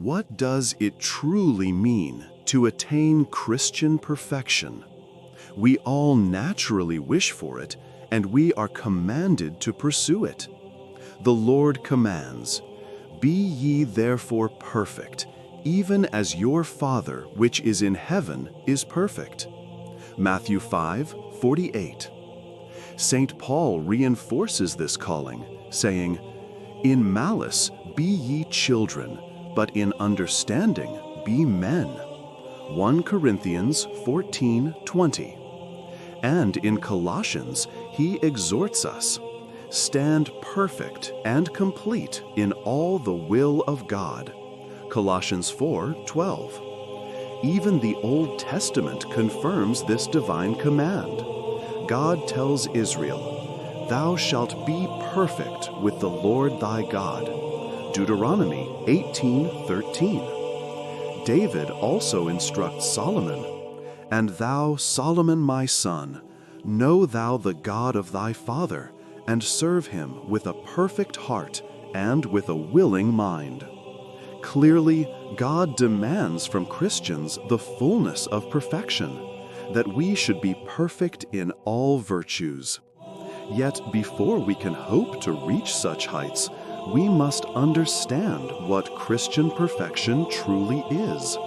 What does it truly mean to attain Christian perfection? We all naturally wish for it, and we are commanded to pursue it. The Lord commands, "Be ye therefore perfect, even as your Father which is in heaven is perfect." Matthew 5:48. St. Paul reinforces this calling, saying, "In malice be ye children, but in understanding be men." 1 Corinthians 14:20. And in Colossians, he exhorts us, "Stand perfect and complete in all the will of God." Colossians 4:12. Even the Old Testament confirms this divine command. God tells Israel, "Thou shalt be perfect with the Lord thy God." Deuteronomy 18:13. David also instructs Solomon, "And thou, Solomon my son, know thou the God of thy father, and serve him with a perfect heart and with a willing mind." Clearly, God demands from Christians the fullness of perfection, that we should be perfect in all virtues. Yet before we can hope to reach such heights, we must understand what Christian perfection truly is.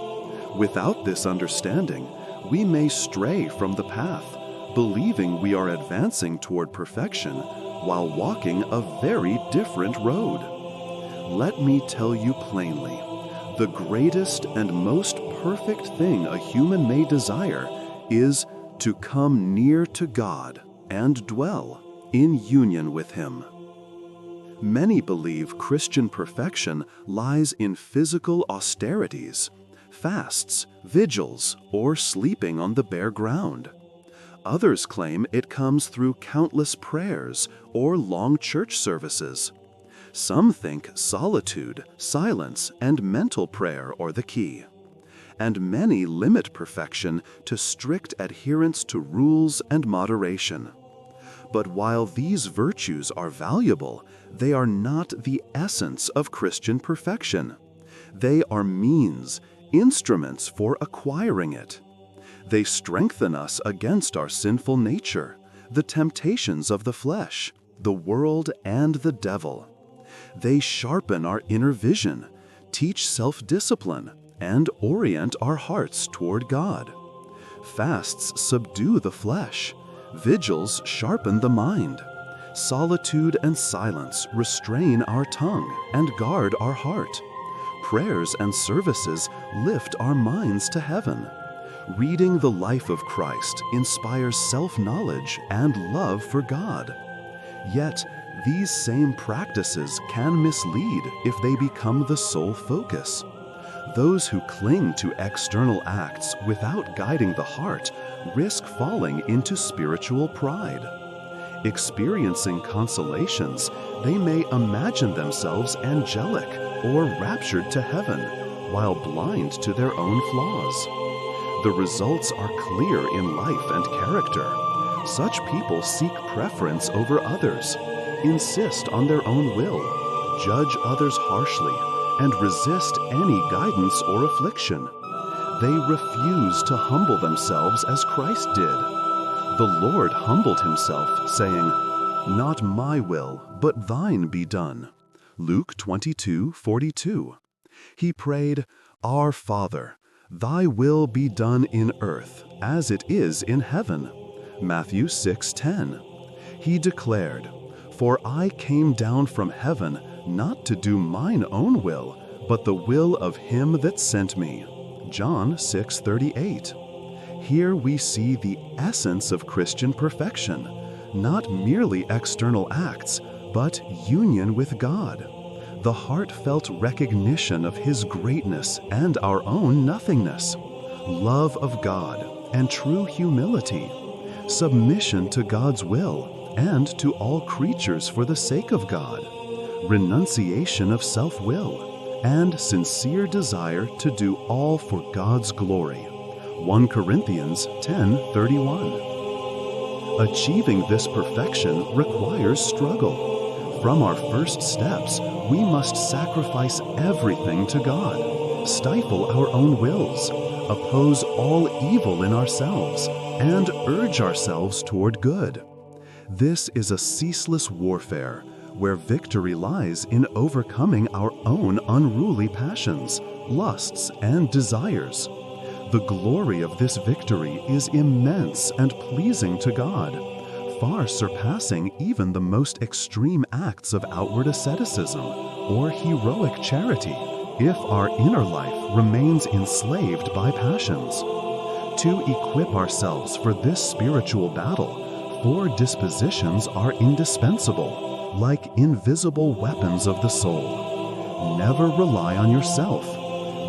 Without this understanding, we may stray from the path, believing we are advancing toward perfection while walking a very different road. Let me tell you plainly, the greatest and most perfect thing a human may desire is to come near to God and dwell in union with Him. Many believe Christian perfection lies in physical austerities, fasts, vigils, or sleeping on the bare ground. Others claim it comes through countless prayers or long church services. Some think solitude, silence, and mental prayer are the key. And many limit perfection to strict adherence to rules and moderation. But while these virtues are valuable, they are not the essence of Christian perfection. They are means, instruments for acquiring it. They strengthen us against our sinful nature, the temptations of the flesh, the world, and the devil. They sharpen our inner vision, teach self-discipline, and orient our hearts toward God. Fasts subdue the flesh. Vigils sharpen the mind. Solitude and silence restrain our tongue and guard our heart. Prayers and services lift our minds to heaven. Reading the life of Christ inspires self-knowledge and love for God. Yet, these same practices can mislead if they become the sole focus. Those who cling to external acts without guiding the heart risk falling into spiritual pride. Experiencing consolations, they may imagine themselves angelic or raptured to heaven, while blind to their own flaws. The results are clear in life and character. Such people seek preference over others, insist on their own will, judge others harshly, and resist any guidance or affliction. They refuse to humble themselves as Christ did. The Lord humbled himself, saying, "Not my will, but thine be done." Luke 22:42. He prayed, "Our Father, thy will be done in earth, as it is in heaven." Matthew 6:10. He declared, "For I came down from heaven not to do mine own will, but the will of him that sent me." John 6:38. Here we see the essence of Christian perfection, not merely external acts, but union with God, the heartfelt recognition of His greatness and our own nothingness, love of God and true humility, submission to God's will and to all creatures for the sake of God, renunciation of self-will, and sincere desire to do all for God's glory. 1 Corinthians 10:31. Achieving this perfection requires struggle. From our first steps, we must sacrifice everything to God. stifle our own wills, oppose all evil in ourselves, and urge ourselves toward good. This is a ceaseless warfare, where victory lies in overcoming our own unruly passions, lusts, and desires. The glory of this victory is immense and pleasing to God, far surpassing even the most extreme acts of outward asceticism or heroic charity, if our inner life remains enslaved by passions. To equip ourselves for this spiritual battle, 4 dispositions are indispensable, like invisible weapons of the soul. Never rely on yourself.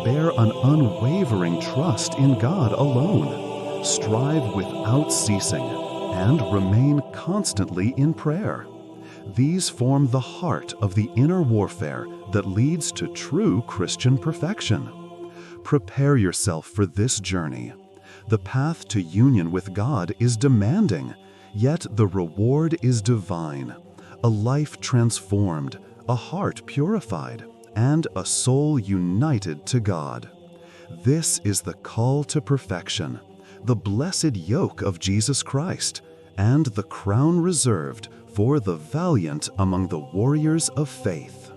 Bear an unwavering trust in God alone. Strive without ceasing, and remain constantly in prayer. These form the heart of the inner warfare that leads to true Christian perfection. Prepare yourself for this journey. The path to union with God is demanding, yet the reward is divine. A life transformed, a heart purified, and a soul united to God. This is the call to perfection, the blessed yoke of Jesus Christ, and the crown reserved for the valiant among the warriors of faith.